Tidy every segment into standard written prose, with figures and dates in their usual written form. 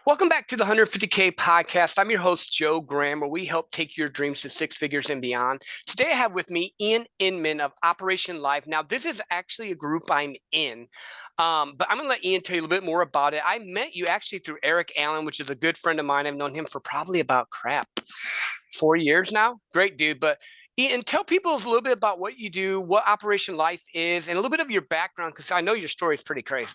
Welcome back to the 150K podcast. I'm your host, Joe Graham, where we help take your dreams to six figures and beyond. Today, I have with me Ian Inman of Operation Life. Now, this is actually a group I'm in, but I'm going to let Ian tell you a little bit more about it. I met you actually through Eric Allen, which is a good friend of mine. I've known him for probably about 4 years now. Great dude. But Ian, tell people a little bit about what you do, what Operation Life is, and a little bit of your background, because I know your story is pretty crazy.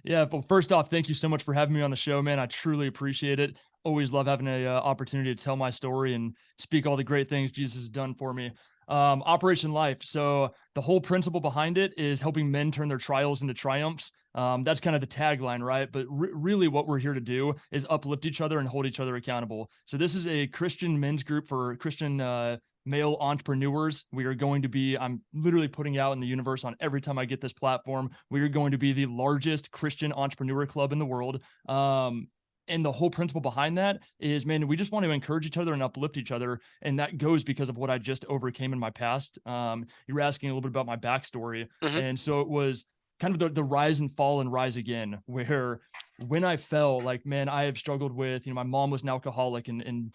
Yeah, well, first off, thank you so much for having me on the show, man. I truly appreciate it. Always love having a opportunity to tell my story and speak all the great things Jesus has done for me. Operation Life. So the whole principle behind it is helping men turn their trials into triumphs. That's kind of the tagline, right? But really, what we're here to do is uplift each other and hold each other accountable. So this is a Christian men's group for Christian male entrepreneurs. I'm literally putting out in the universe on every time I get this platform. We are going to be the largest Christian entrepreneur club in the world. And the whole principle behind that is, man, we just want to encourage each other and uplift each other. And that goes because of what I just overcame in my past. You were asking a little bit about my backstory. Mhm. And so it was kind of the rise and fall and rise again, where when I fell, like, man, I have struggled with, my mom was an alcoholic and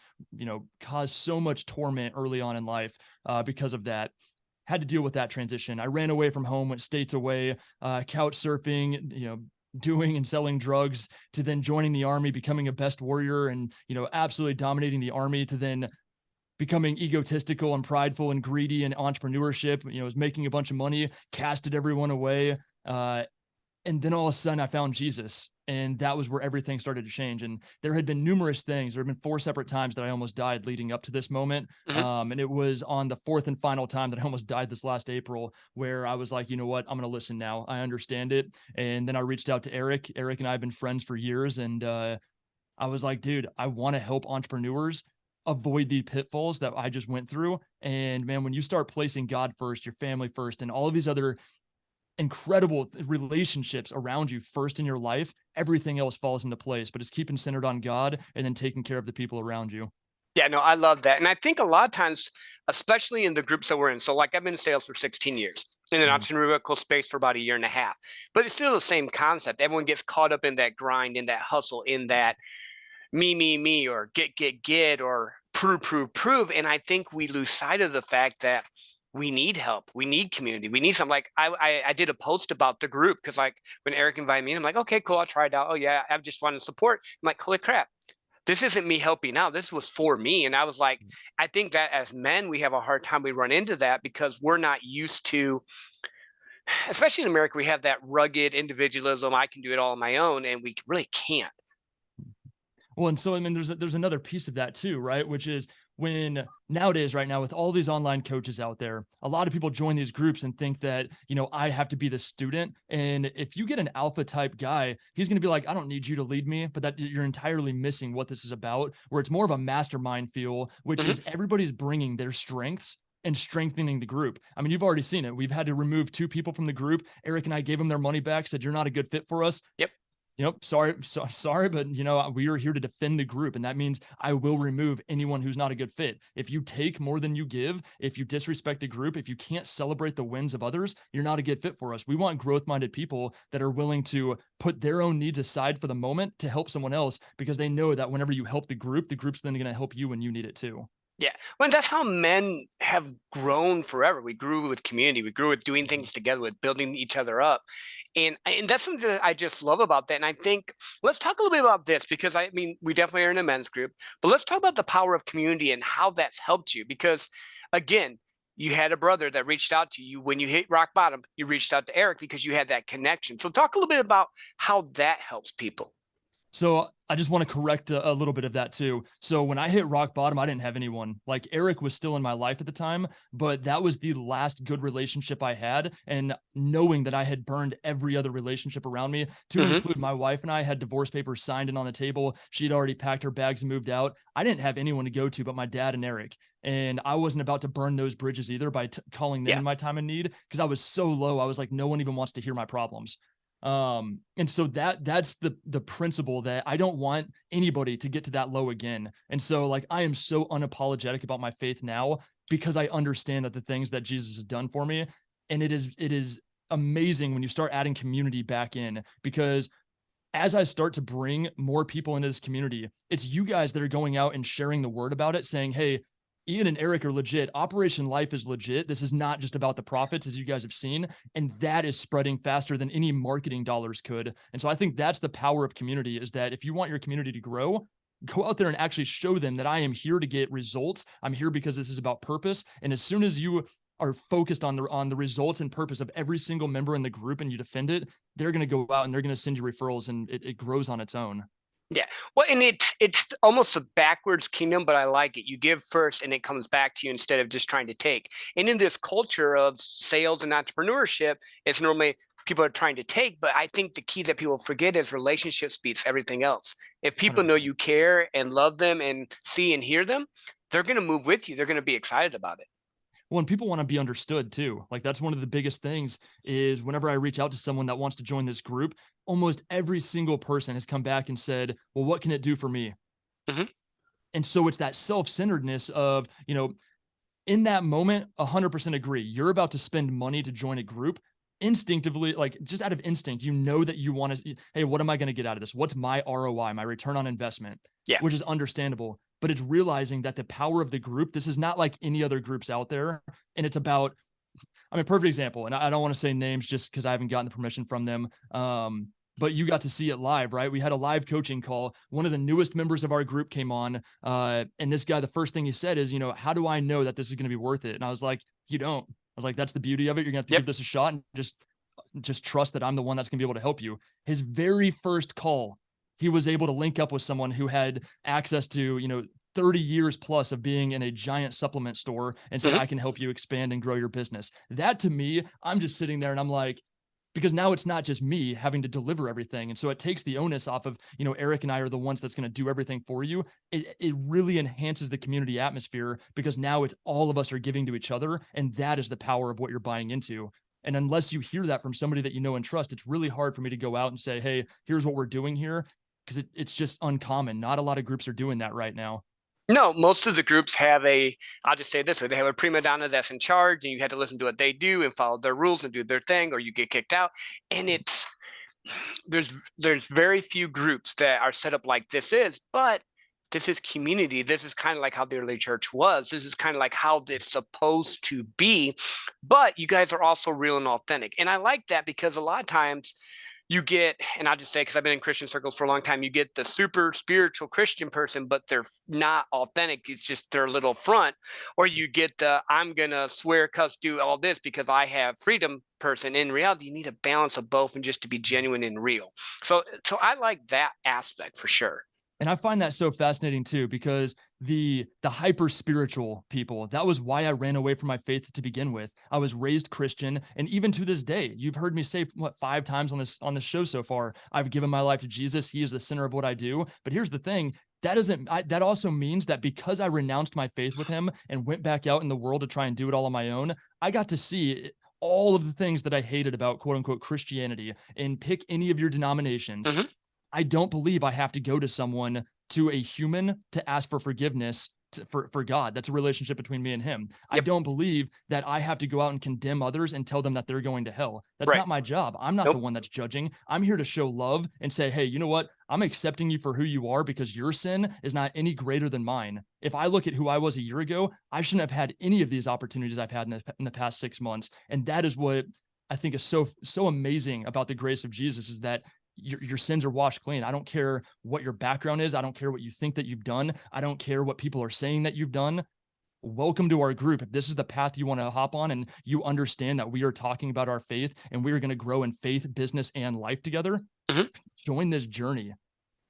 caused so much torment early on in life because of that. Had to deal with that transition. I ran away from home, went states away, couch surfing, doing and selling drugs, to then joining the army, becoming a best warrior and, absolutely dominating the army, to then becoming egotistical and prideful and greedy in entrepreneurship, was making a bunch of money, casted everyone away. Uh, and then all of a sudden I found Jesus, and that was where everything started to change. And there had been numerous things. There had been 4 separate times that I almost died leading up to this moment. Mhm. And it was on the fourth and final time that I almost died this last April, where I was like, you know what, I'm going to listen now. I understand it. And then I reached out to Eric. Eric and I have been friends for years. And I was like, dude, I want to help entrepreneurs avoid the pitfalls that I just went through. And man, when you start placing God first, your family first, and all of these other incredible relationships around you first in your life, everything else falls into place. But it's keeping centered on God and then taking care of the people around you. Yeah, no, I love that. And I think a lot of times, especially in the groups that we're in, so like I've been in sales for 16 years, in an Mhm. entrepreneurial space for about a year and a half, but it's still the same concept. Everyone gets caught up in that grind, in that hustle, in that me, or get, or prove. And I think we lose sight of the fact that we need help. We need community. We need something. Like I did a post about the group because like when Eric invited me in, I'm like, okay, cool, I'll try it out. Oh yeah, I just wanted support. I'm like, holy crap, this isn't me helping out. This was for me. And I was like, I think that as men, we have a hard time. We run into that because we're not used to, especially in America, we have that rugged individualism. I can do it all on my own, and we really can't. Well, and so I mean, there's another piece of that too, right? Which is when nowadays, right now, with all these online coaches out there, a lot of people join these groups and think that, I have to be the student. And if you get an alpha type guy, he's going to be like, I don't need you to lead me, but that you're entirely missing what this is about, where it's more of a mastermind feel, which Mhm. is everybody's bringing their strengths and strengthening the group. I mean, you've already seen it. We've had to remove 2 people from the group. Eric and I gave them their money back, said, you're not a good fit for us. Yep. Sorry, but we are here to defend the group, and that means I will remove anyone who's not a good fit. If you take more than you give, if you disrespect the group, if you can't celebrate the wins of others, you're not a good fit for us. We want growth-minded people that are willing to put their own needs aside for the moment to help someone else, because they know that whenever you help the group's then going to help you when you need it too. Yeah. Well, that's how men have grown forever. We grew with community. We grew with doing things together, with building each other up. And that's something that I just love about that. And I think let's talk a little bit about this because I mean, we definitely are in a men's group, but let's talk about the power of community and how that's helped you. Because again, you had a brother that reached out to you when you hit rock bottom. You reached out to Eric because you had that connection. So talk a little bit about how that helps people. So I just want to correct a little bit of that too. So when I hit rock bottom, I didn't have anyone. Like, Eric was still in my life at the time, but that was the last good relationship I had. And knowing that I had burned every other relationship around me, to Hmm. include my wife and I had divorce papers signed and on the table. She'd already packed her bags and moved out. I didn't have anyone to go to but my dad and Eric. And I wasn't about to burn those bridges either by calling them Yeah. in my time of need, because I was so low. I was like, no one even wants to hear my problems. And so that's the principle, that I don't want anybody to get to that low again. And so, like, I am so unapologetic about my faith now, because I understand that the things that Jesus has done for me. And it is amazing when you start adding community back in, because as I start to bring more people into this community, it's you guys that are going out and sharing the word about it, saying, hey, Ian and Eric are legit. Operation Life is legit. This is not just about the profits, as you guys have seen. And that is spreading faster than any marketing dollars could. And so I think that's the power of community, is that if you want your community to grow, go out there and actually show them that I am here to get results. I'm here because this is about purpose. And as soon as you are focused on the results and purpose of every single member in the group and you defend it, they're going to go out and they're going to send you referrals, and it grows on its own. Yeah. Well, and it's almost a backwards kingdom, but I like it. You give first and it comes back to you instead of just trying to take. And in this culture of sales and entrepreneurship, it's normally people are trying to take, but I think the key that people forget is relationships beats everything else. If people know 100%. you care and love them and see and hear them, they're going to move with you. They're going to be excited about it. Well, and people want to be understood too. Like, that's one of the biggest things, is whenever I reach out to someone that wants to join this group, almost every single person has come back and said, well, what can it do for me? Mhm. And so it's that self-centeredness of, in that moment, 100% agree. You're about to spend money to join a group. Instinctively, like just out of instinct, you know that you want to, hey, what am I going to get out of this? What's my ROI, my return on investment? Yeah. Which is understandable. But it's realizing that the power of the group, this is not like any other groups out there. And it's about, I mean, perfect example. And I don't want to say names just because I haven't gotten the permission from them. But you got to see it live, right? We had a live coaching call. One of the newest members of our group came on. And this guy, the first thing he said is, how do I know that this is going to be worth it? And I was like, you don't. I was like, that's the beauty of it. You're gonna have to Yep. give this a shot and just trust that I'm the one that's gonna be able to help you. His very first call, he was able to link up with someone who had access to, 30 years plus of being in a giant supplement store, and said, Mhm. I can help you expand and grow your business. That, to me, I'm just sitting there and I'm like, because now it's not just me having to deliver everything. And so it takes the onus off of, Eric and I are the ones that's going to do everything for you. It really enhances the community atmosphere, because now it's all of us are giving to each other. And that is the power of what you're buying into. And unless you hear that from somebody that you know and trust, it's really hard for me to go out and say, hey, here's what we're doing here. Because it's just uncommon. Not a lot of groups are doing that right now. No, most of the groups have I'll just say it this way, they have a prima donna that's in charge, and you have to listen to what they do and follow their rules and do their thing, or you get kicked out. And there's very few groups that are set up like this is, but this is community. This is kind of like how the early church was. This is kind of like how it's supposed to be. But you guys are also real and authentic. And I like that, because a lot of times you get, and I'll just say, because I've been in Christian circles for a long time, you get the super spiritual Christian person, but they're not authentic. It's just their little front. Or you get the, I'm going to swear, cuss, do all this because I have freedom person. In reality, you need a balance of both, and just to be genuine and real. So I like that aspect for sure. And I find that so fascinating too, because the hyper spiritual people, that was why I ran away from my faith to begin with. I was raised Christian, and even to this day, you've heard me say, what, 5 times on this show so far, I've given my life to Jesus. He is the center of what I do. But here's the thing, that also means that because I renounced my faith with him and went back out in the world to try and do it all on my own, I got to see all of the things that I hated about quote unquote Christianity. And pick any of your denominations, Hmm. I don't believe I have to go to someone, to a human, to ask for forgiveness for God. That's a relationship between me and him. I Yep. don't believe that I have to go out and condemn others and tell them that they're going to hell. That's Right. not my job. I'm not the Nope. one that's judging. I'm here to show love and say, hey, you know what? I'm accepting you for who you are, because your sin is not any greater than mine. If I look at who I was a year ago, I shouldn't have had any of these opportunities I've had in the past 6 months. And that is what I think is so amazing about the grace of Jesus, is that your sins are washed clean. I don't care what your background is. I don't care what you think that you've done. I don't care what people are saying that you've done. Welcome to our group. If this is the path you want to hop on, and you understand that we are talking about our faith and we are going to grow in faith, business, and life together, Hmm. join this journey.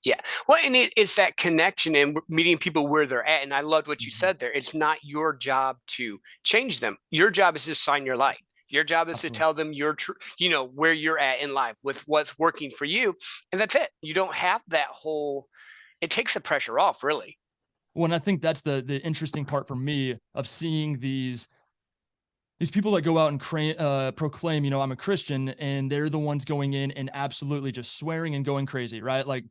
Yeah. Well, and it's that connection and meeting people where they're at. And I loved what you Mhm. said there. It's not your job to change them. Your job is to shine your light. Your job is to Absolutely. tell them where you're at in life with what's working for you. And that's it. You don't have that whole, it takes the pressure off, really. Well, and I think that's the interesting part for me of seeing these people that go out and proclaim, I'm a Christian, and they're the ones going in and absolutely just swearing and going crazy, right? Like,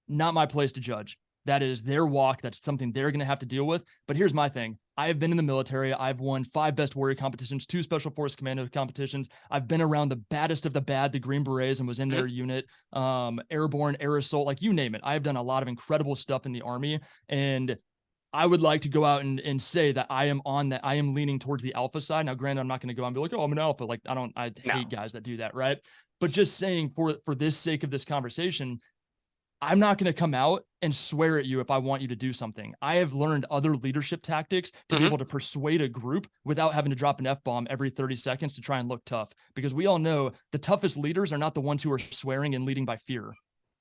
not my place to judge. That is their walk. That's something they're going to have to deal with. But here's my thing. I have been in the military. I've won 5 best warrior competitions, 2 special force commando competitions. I've been around the baddest of the bad, the Green Berets, and was in Mhm. their unit, airborne, air assault, like you name it. I have done a lot of incredible stuff in the Army. And I would like to go out and say that I am on that. I am leaning towards the alpha side. Now, granted, I'm not going to go out and be like, oh, I'm an alpha. Like, I No. hate guys that do that. Right. But just saying for this sake of this conversation, I'm not going to come out and swear at you if I want you to do something. I have learned other leadership tactics to be Mhm. able to persuade a group without having to drop an F bomb every 30 seconds to try and look tough. Because we all know the toughest leaders are not the ones who are swearing and leading by fear.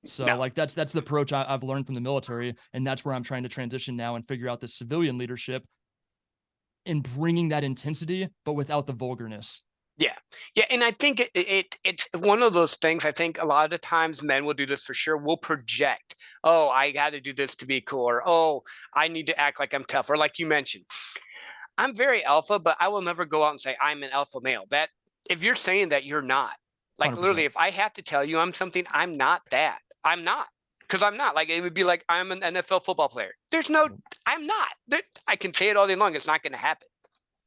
So No. like that's the approach I've learned from the military, and that's where I'm trying to transition now and figure out the civilian leadership in bringing that intensity, but without the vulgarness. Yeah. Yeah, and I think it's one of those things. I think a lot of the times men will do this for sure. We'll project, "Oh, I gotta do this to be cool," or, "Oh, I need to act like I'm tough," or like you mentioned, I'm very alpha, but I will never go out and say I'm an alpha male. That if you're saying that, you're not. Like, literally, 100%. if I have to tell you I'm something, I'm not that. I'm not. Because I'm not. Like, it would be like I'm an NFL football player. There's no I'm not. I can say it all day long, it's not gonna happen.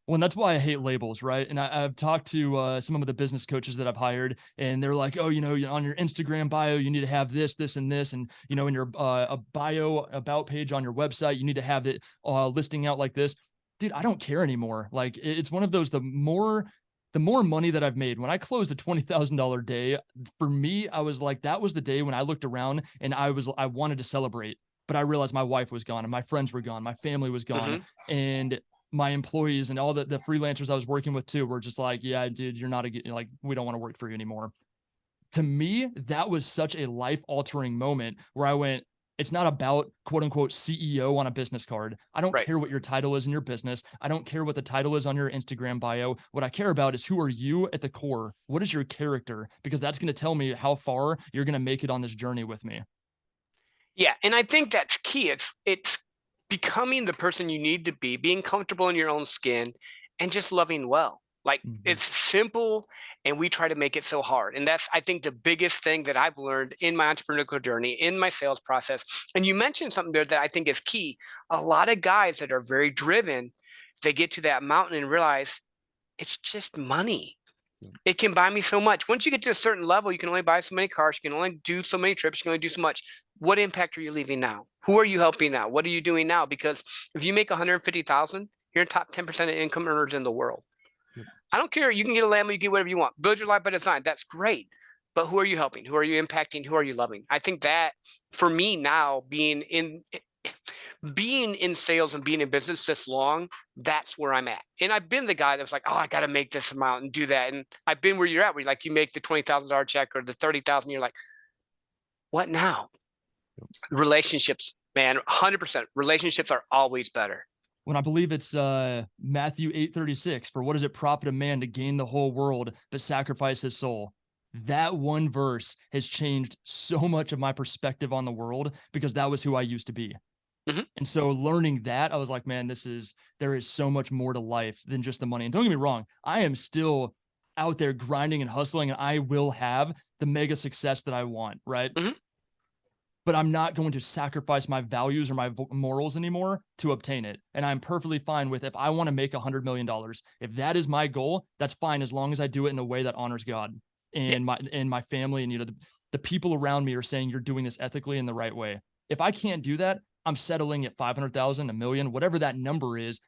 Well, and that's why I hate labels, right? And I've talked to some of the business coaches that I've hired, and they're like, "Oh, on your Instagram bio, you need to have this, this, and this, and in your a bio about page on your website, you need to have it listing out like this." Dude, I don't care anymore. Like it's one of those the more money that I've made when I closed a $20,000 day for me, I was like, that was the day when I looked around and I wanted to celebrate, but I realized my wife was gone and my friends were gone, my family was gone, Hmm. and my employees and all the freelancers I was working with too were just like, yeah, dude, you're not like, we don't want to work for you anymore. To me, that was such a life altering moment where I went, it's not about quote unquote CEO on a business card. I don't Right. care what your title is in your business. I don't care what the title is on your Instagram bio. What I care about is who are you at the core? What is your character? Because that's going to tell me how far you're going to make it on this journey with me. Yeah, and I think that's key. It's becoming the person you need to be, being comfortable in your own skin, and just loving well. Like Mhm. it's simple, and we try to make it so hard. And that's I think the biggest thing that I've learned in my entrepreneurial journey, in my sales process. And you mentioned something there that I think is key. A lot of guys that are very driven, they get to that mountain and realize it's just money. It can buy me so much. Once you get to a certain level, you can only buy so many cars, you can only do so many trips, you can only do so much. What impact are you leaving now? Who are you helping now? What are you doing now? Because if you make 150,000, you're in top 10% of income earners in the world. Yep. I don't care. You can get a Lambo, you can get whatever you want. Build your life by design. That's great. But who are you helping? Who are you impacting? Who are you loving? I think that for me now, being in sales and being in business this long, that's where I'm at. And I've been the guy that was like, oh, I got to make this amount and do that. And I've been where you're at, where like you make the $20,000 check or the 30,000, you're like, what now? Relationships, man, 100%. Relationships are always better. When I believe it's Matthew 8:36, for what does it profit a man to gain the whole world but sacrifice his soul? That one verse has changed so much of my perspective on the world because that was who I used to be. Hmm. And so learning that, I was like, man, there is so much more to life than just the money. And don't get me wrong, I am still out there grinding and hustling, and I will have the mega success that I want, right? Hmm. But I'm not going to sacrifice my values or my morals anymore to obtain it. And I'm perfectly fine with if I want to make $100 million. If that is my goal, that's fine as long as I do it in a way that honors God Yeah. and my family and the people around me are saying you're doing this ethically in the right way. If I can't do that, I'm settling at 500,000, a million, whatever that number is.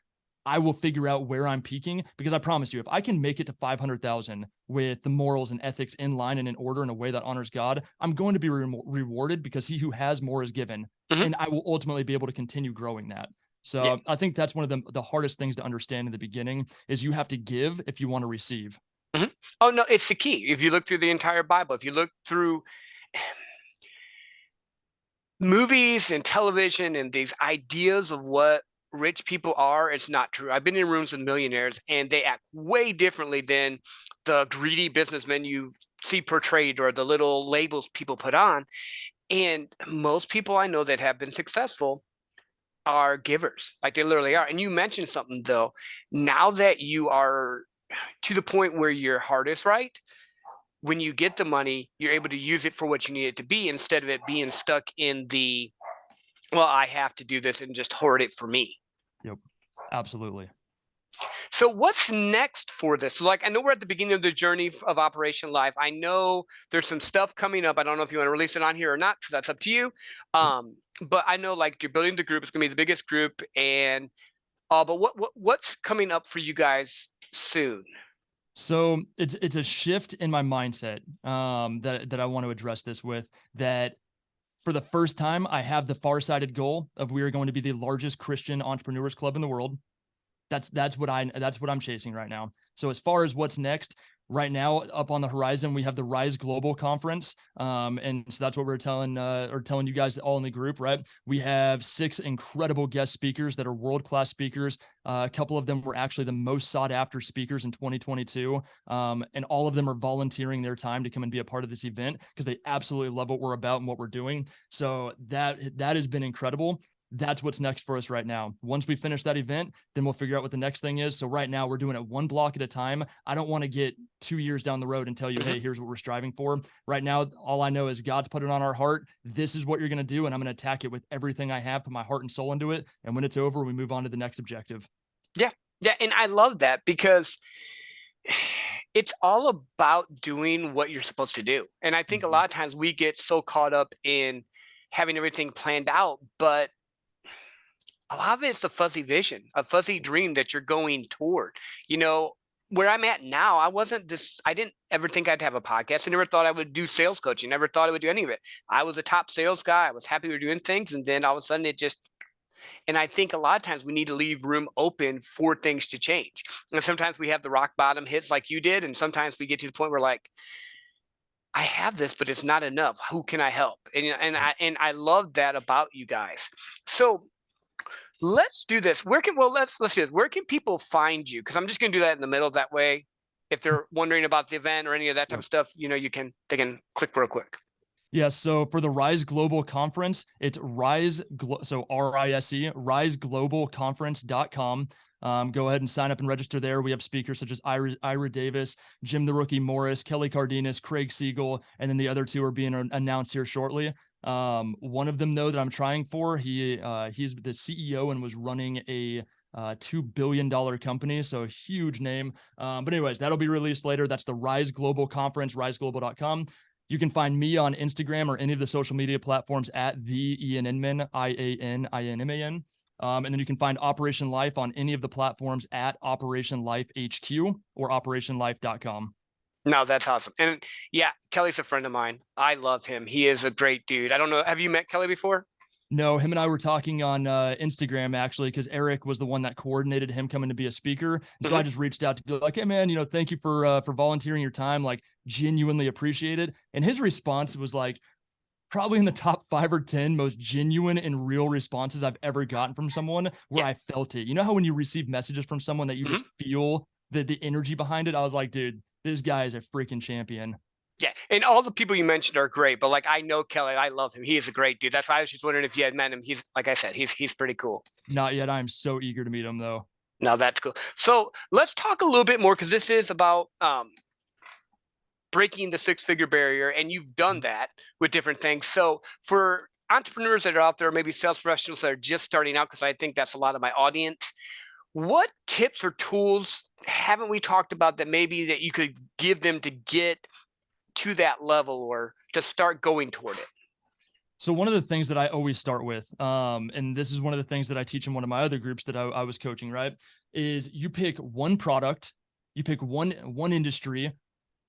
I will figure out where I'm peaking because I promise you, if I can make it to 500,000 with the morals and ethics in line and in order in a way that honors God, I'm going to be rewarded because he who has more is given. Hmm. And I will ultimately be able to continue growing that. Yeah. So I think that's one of the hardest things to understand in the beginning is you have to give if you want to receive. Hmm. Oh, no, it's the key. If you look through the entire Bible, if you look through movies and television and these ideas of what rich people are, it's not true. I've been in rooms with millionaires and they act way differently than the greedy businessmen you see portrayed or the little labels people put on. And most people I know that have been successful are givers, like they literally are. And you mentioned something though, now that you are to the point where your heart is right, when you get the money, you're able to use it for what you need it to be instead of it being stuck in the, well, I have to do this and just hoard it for me. Yep. Absolutely. So what's next for this? So, like, I know we're at the beginning of the journey of Operation Life. I know there's some stuff coming up. I don't know if you want to release it on here or not. So that's up to you. But I know like you're building the group. It's gonna be the biggest group, and but what's coming up for you guys soon? So it's a shift in my mindset that I want to address this with. That for the first time, I have the far-sighted goal of we are going to be the largest Christian entrepreneurs club in the world. That's what I'm chasing right now. So as far as what's next, right now up on the horizon, we have the Rise Global Conference, and so that's what we're telling you guys all in the group. Right, we have 6 incredible guest speakers that are world-class speakers. A couple of them were actually the most sought-after speakers in 2022, and all of them are volunteering their time to come and be a part of this event because they absolutely love what we're about and what we're doing. So that has been incredible. That's what's next for us right now. Once we finish that event, then we'll figure out what the next thing is. So right now we're doing it one block at a time. I don't want to get 2 years down the road and tell you, hey, here's what we're striving for. Right now, all I know is God's put it on our heart. This is what you're going to do. And I'm going to attack it with everything I have, put my heart and soul into it. And when it's over, we move on to the next objective. Yeah, yeah, and I love that because it's all about doing what you're supposed to do. And I think a lot of times we get so caught up in having everything planned out, but a lot of it is the fuzzy vision, a fuzzy dream that you're going toward. You know, where I'm at now, I didn't ever think I'd have a podcast. I never thought I would do sales coaching, never thought I would do any of it. I was a top sales guy. I was happy we were doing things. And then all of a sudden and I think a lot of times we need to leave room open for things to change. And sometimes we have the rock bottom hits like you did. And sometimes we get to the point where like, I have this, but it's not enough. Who can I help? And I love that about you guys. So let's do this. Let's do this. Where can people find you? Because I'm just gonna do that in the middle. That way, if they're wondering about the event or any of that type of stuff, they can click real quick. Yeah, so for the Rise Global Conference, it's so RISE, riseglobalconference.com. Go ahead and sign up and register there. We have speakers such as Ira Davis, Jim the Rookie Morris, Kelly Cardenas, Craig Siegel, and then the other 2 are being announced here shortly. One of them, though, that I'm trying for, he's the CEO and was running a $2 billion company, so a huge name. But anyways, that'll be released later. That's the Rise Global Conference, riseglobal.com. You can find me on Instagram or any of the social media platforms at the Ian Inman, IANINMAN. And then you can find Operation Life on any of the platforms at Operation Life HQ or operationlife.com. No, that's awesome. And yeah, Kelly's a friend of mine. I love him. He is a great dude. I don't know. Have you met Kelly before? No, him and I were talking on Instagram actually, because Eric was the one that coordinated him coming to be a speaker. And so I just reached out to be like, hey man, thank you for volunteering your time. Like, genuinely appreciate it. And his response was like probably in the top 5 or 10 most genuine and real responses I've ever gotten from someone where I felt it. You know how when you receive messages from someone that you just feel the energy behind it? I was like, dude, this guy is a freaking champion. Yeah, and all the people you mentioned are great, but like I know Kelly, I love him. He is a great dude. That's why I was just wondering if you had met him. He's like I said, he's pretty cool. Not yet. I'm so eager to meet him though. No, that's cool. So let's talk a little bit more because this is about breaking the 6-figure barrier, and you've done that with different things. So for entrepreneurs that are out there, maybe sales professionals that are just starting out, because I think that's a lot of my audience, what tips or tools haven't we talked about that maybe that you could give them to get to that level or to start going toward it? So one of the things that I always start with, and this is one of the things that I teach in one of my other groups that I was coaching, right, is you pick one product, you pick one industry,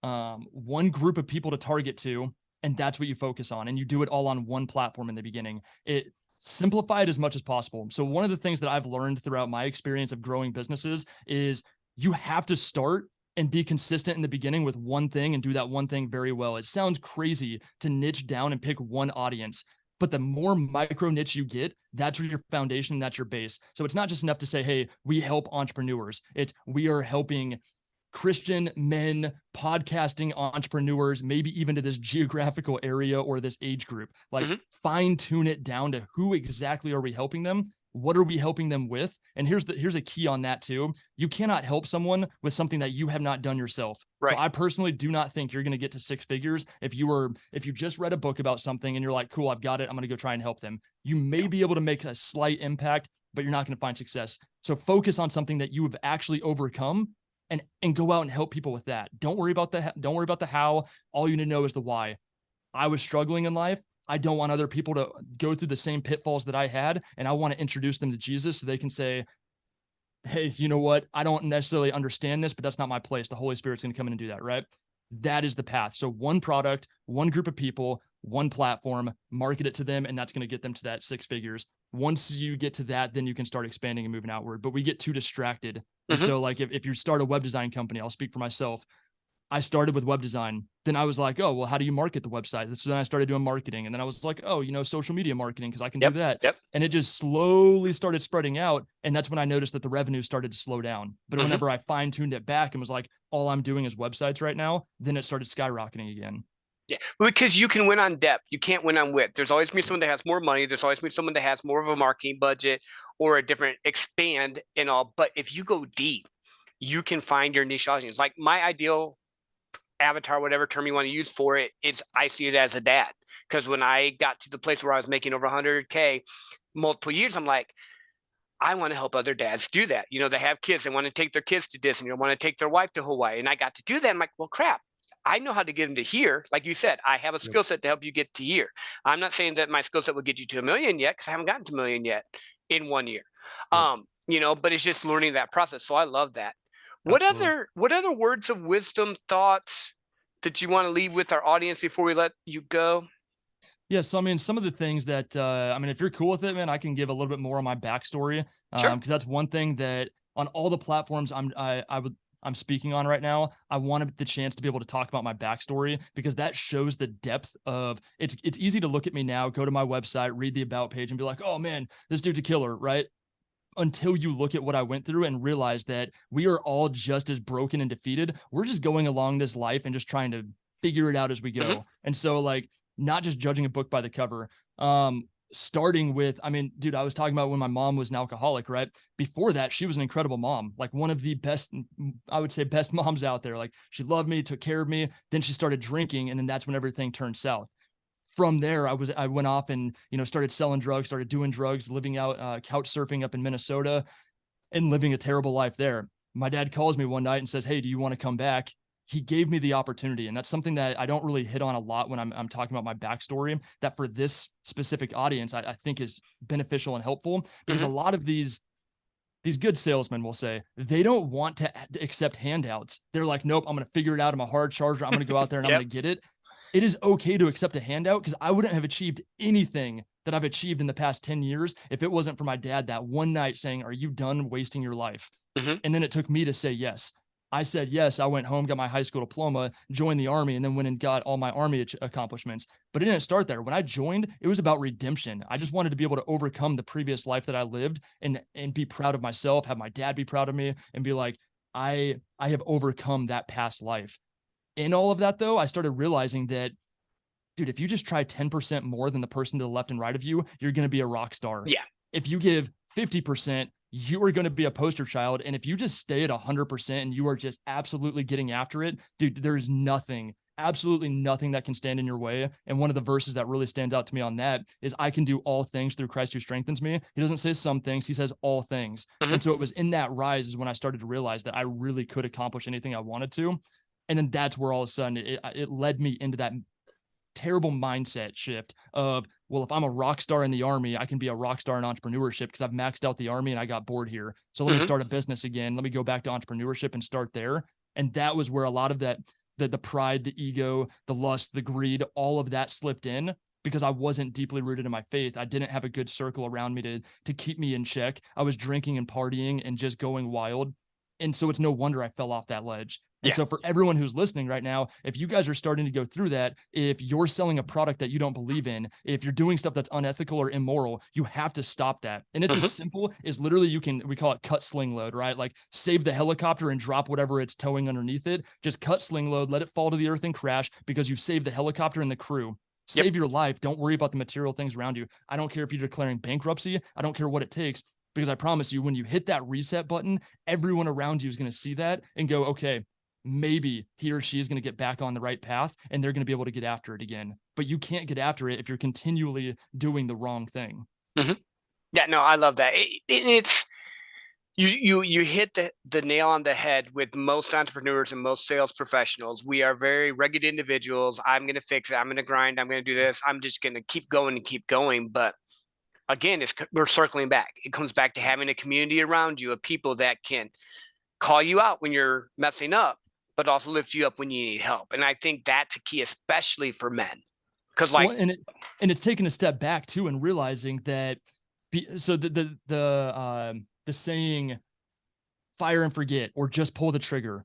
one group of people to target to, and that's what you focus on. And you do it all on one platform in the beginning. It simplify it as much as possible. So one of the things that I've learned throughout my experience of growing businesses is you have to start and be consistent in the beginning with one thing and do that one thing very well. It sounds crazy to niche down and pick one audience, but the more micro niche you get, that's your foundation, that's your base. So it's not just enough to say, hey, we help entrepreneurs. It's we are helping Christian men, podcasting entrepreneurs, maybe even to this geographical area or this age group. Like fine tune it down to who exactly are we helping them? What are we helping them with? And here's a key on that too. You cannot help someone with something that you have not done yourself. So Right. I personally do not think you're going to get to six figures if you just read a book about something and you're like, cool, I've got it. I'm going to go try and help them. You may be able to make a slight impact, but you're not going to find success. So focus on something that you have actually overcome and go out and help people with that. Don't worry about the how. All you need to know is the why. I was struggling in life. I don't want other people to go through the same pitfalls that I had. And I want to introduce them to Jesus so they can say, hey, you know what? I don't necessarily understand this, but that's not my place. The Holy Spirit's going to come in and do that, right? That is the path. So one product, one group of people, one platform, market it to them, and that's going to get them to that six figures. Once you get to that, then you can start expanding and moving outward. But we get too distracted. And Mm-hmm. so like if you start a web design company, I'll speak for myself. I started with web design. Then I was like, oh, well, how do you market the website? So then I started doing marketing. And then I was like, oh, social media marketing, because I can do Yep. that. Yep. And it just slowly started spreading out. And that's when I noticed that the revenue started to slow down. But Mm-hmm. whenever I fine tuned it back and was like, all I'm doing is websites right now, then it started skyrocketing again. Yeah, because you can win on depth. You can't win on width. There's always been someone that has more money. There's always been someone that has more of a marketing budget or a different expand and all. But if you go deep, you can find your niche audience. Like my ideal avatar, whatever term you want to use for it, is I see it as a dad. Because when I got to the place where I was making over 100K multiple years, I'm like, I want to help other dads do that. They have kids. They want to take their kids to Disney or want to take their wife to Hawaii. And I got to do that. I'm like, well, crap. I know how to get them to here. Like you said, I have a Yep. skill set to help you get to here. I'm not saying that my skill set will get you to 1 million yet, because I haven't gotten to 1 million yet in 1 year. Yep. But it's just learning that process. So I love that. What Absolutely. other words of wisdom, thoughts that you want to leave with our audience before we let you go? Yeah, so I mean, some of the things that if you're cool with it, man, I can give a little bit more on my backstory, Sure. because that's one thing that on all the platforms I'm speaking on right now, I wanted the chance to be able to talk about my backstory because that shows the depth of it's. It's easy to look at me now, go to my website, read the about page, and be like, oh man, this dude's a killer, right? Until you look at what I went through and realize that we are all just as broken and defeated. We're just going along this life and just trying to figure it out as we Mm-hmm. go. And so, like, not just judging a book by the cover. Starting with, dude, I was talking about when my mom was an alcoholic, right? Before that, she was an incredible mom, like one of the best, I would say, best moms out there. Like, she loved me, took care of me. Then she started drinking, and then that's when everything turned south. From there, I went off and started selling drugs, started doing drugs, living out couch surfing up in Minnesota, and living a terrible life there. My dad calls me one night and says, "Hey, do you want to come back?" He gave me the opportunity, and that's something that I don't really hit on a lot when I'm talking about my backstory. That for this specific audience, I think is beneficial and helpful because Mm-hmm. a lot of these good salesmen will say they don't want to accept handouts. They're like, nope, I'm going to figure it out. I'm a hard charger. I'm going to go out there and I'm Yep. going to get it. It is okay to accept a handout because I wouldn't have achieved anything that I've achieved in the past 10 years if it wasn't for my dad that one night saying, are you done wasting your life? Mm-hmm. And then it took me to say yes. I said yes. I went home, got my high school diploma, joined the army, and then went and got all my army accomplishments. But it didn't start there. When I joined, it was about redemption. I just wanted to be able to overcome the previous life that I lived and be proud of myself, have my dad be proud of me, and be like, I have overcome that past life. In all of that, though, I started realizing that, dude, if you just try 10% more than the person to the left and right of you, you're going to be a rock star. Yeah. If you give 50%, you are going to be a poster child. And if you just stay at 100% and you are just absolutely getting after it, dude, there's nothing, absolutely nothing that can stand in your way. And one of the verses that really stands out to me on that is I can do all things through Christ who strengthens me. He doesn't say some things, he says all things. Mm-hmm. And so it was in that rise is when I started to realize that I really could accomplish anything I wanted to. And then that's where all of a sudden it led me into that terrible mindset shift of, well, if I'm a rock star in the army, I can be a rock star in entrepreneurship because I've maxed out the army and I got bored here. So let me Mm-hmm. start a business again. Let me go back to entrepreneurship and start there. And that was where a lot of that, the pride, the ego, the lust, the greed, all of that slipped in because I wasn't deeply rooted in my faith. I didn't have a good circle around me to keep me in check. I was drinking and partying and just going wild. And so it's no wonder I fell off that ledge. And Yeah. so for everyone who's listening right now, if you guys are starting to go through that, if you're selling a product that you don't believe in, if you're doing stuff that's unethical or immoral, you have to stop that. And it's Mm-hmm. as simple as literally we call it cut sling load, right? Like save the helicopter and drop whatever it's towing underneath it. Just cut sling load, let it fall to the earth and crash because you've saved the helicopter and the crew. Yep. Save your life. Don't worry about the material things around you. I don't care if you're declaring bankruptcy. I don't care what it takes, because I promise you, when you hit that reset button, everyone around you is going to see that and go, okay, maybe he or she is going to get back on the right path and they're going to be able to get after it again. But you can't get after it if you're continually doing the wrong thing. Mhm. Yeah, no, I love that. It's you hit the nail on the head with most entrepreneurs and most sales professionals. We are very rugged individuals. I'm going to fix it. I'm going to grind. I'm going to do this. I'm just going to keep going and keep going. But again, we're circling back. It comes back to having a community around you of people that can call you out when you're messing up, but also lift you up when you need help. And I think that's a key, especially for men, because like, Well, and it's taking a step back too, and realizing that so the saying fire and forget, or just pull the trigger.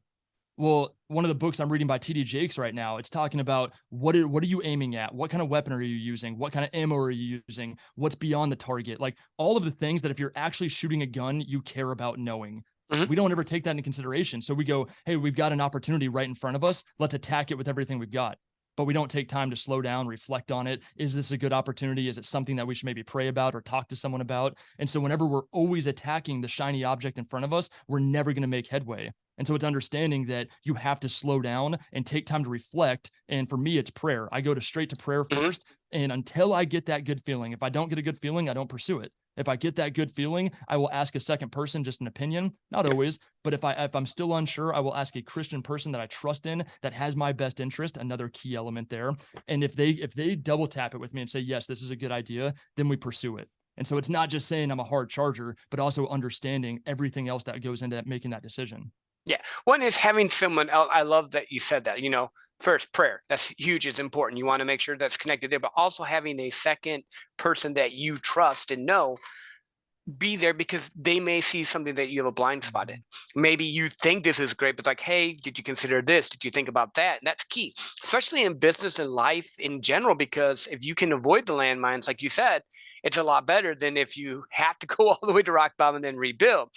Well, one of the books I'm reading by TD Jakes right now, it's talking about what are you aiming at? What kind of weapon are you using? What kind of ammo are you using? What's beyond the target? Like all of the things that if you're actually shooting a gun, you care about knowing. mhm, We don't ever take that into consideration. So we go, hey, we've got an opportunity right in front of us. Let's attack it with everything we've got. But we don't take time to slow down, reflect on it. Is this a good opportunity? Is it something that we should maybe pray about or talk to someone about? And so whenever we're always attacking the shiny object in front of us, we're never going to make headway. And so it's understanding that you have to slow down and take time to reflect. And for me, it's prayer. I go to straight to prayer mhm, first. And until I get that good feeling, if I don't get a good feeling, I don't pursue it. If I get that good feeling, I will ask a second person, just an opinion, not yep, always, but if I'm still unsure, I will ask a Christian person that I trust in, that has my best interest, another key element there. And if they double tap it with me and say, yes, this is a good idea, then we pursue it. And so it's not just saying I'm a hard charger, but also understanding everything else that goes into making that decision. yeah. One is having someone else. I love that you said that. First prayer. That's huge. Is important. You want to make sure that's connected there, but also having a second person that you trust and know be there, because they may see something that you have a blind spot in. Mhm. Maybe you think this is great, but it's like, hey, did you consider this? Did you think about that? And that's key, especially in business and life in general, because if you can avoid the landmines, like you said, it's a lot better than if you have to go all the way to rock bottom and then rebuild.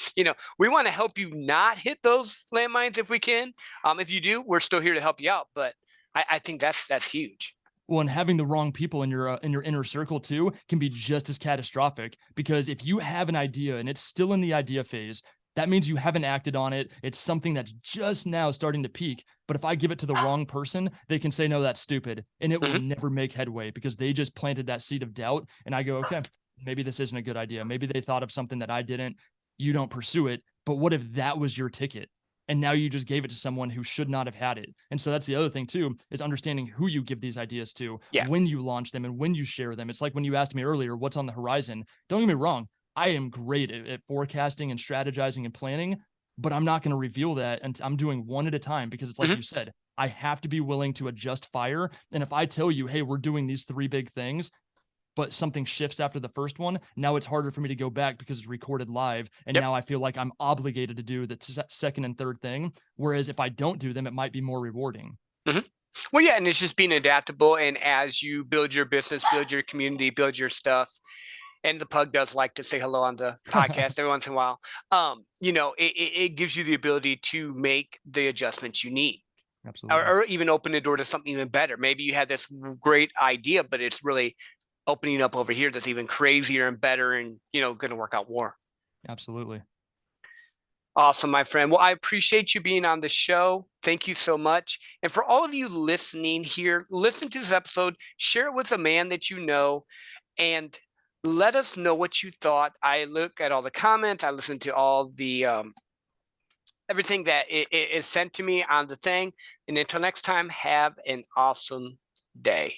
We want to help you not hit those landmines if we can. If you do, we're still here to help you out. But I think that's huge. Well, and having the wrong people in your inner circle too can be just as catastrophic, because if you have an idea and it's still in the idea phase, that means you haven't acted on it. It's something that's just now starting to peak. But if I give it to the wrong person, they can say, no, that's stupid. And it will Hmm. never make headway because they just planted that seed of doubt. And I go, okay, maybe this isn't a good idea. Maybe they thought of something that I didn't. You don't pursue it. But what if that was your ticket? And now you just gave it to someone who should not have had it. And so that's the other thing too, is understanding who you give these ideas to, Yeah. when you launch them and when you share them. It's like when you asked me earlier, what's on the horizon? Don't get me wrong, I am great at forecasting and strategizing and planning, but I'm not going to reveal that. And I'm doing one at a time, because it's like Hmm. you said, I have to be willing to adjust fire. And if I tell you, hey, we're doing these three big things, but something shifts after the first one, now it's harder for me to go back because it's recorded live. And Yep. now I feel like I'm obligated to do the second and third thing. Whereas if I don't do them, it might be more rewarding. Hmm. Well, yeah, and it's just being adaptable. And as you build your business, build your community, build your stuff, and the pug does like to say hello on the podcast every once in a while. It gives you the ability to make the adjustments you need, or, Absolutely. or even open the door to something even better. Maybe you had this great idea, but it's really opening up over here that's even crazier and better, and going to work out more. Absolutely. Awesome, my friend. Well, I appreciate you being on the show. Thank you so much. And for all of you listening here, listen to this episode, share it with a man that you know, and let us know what you thought. I look at all the comments, I listen to all the everything that is sent to me on the thing. And until next time, have an awesome day.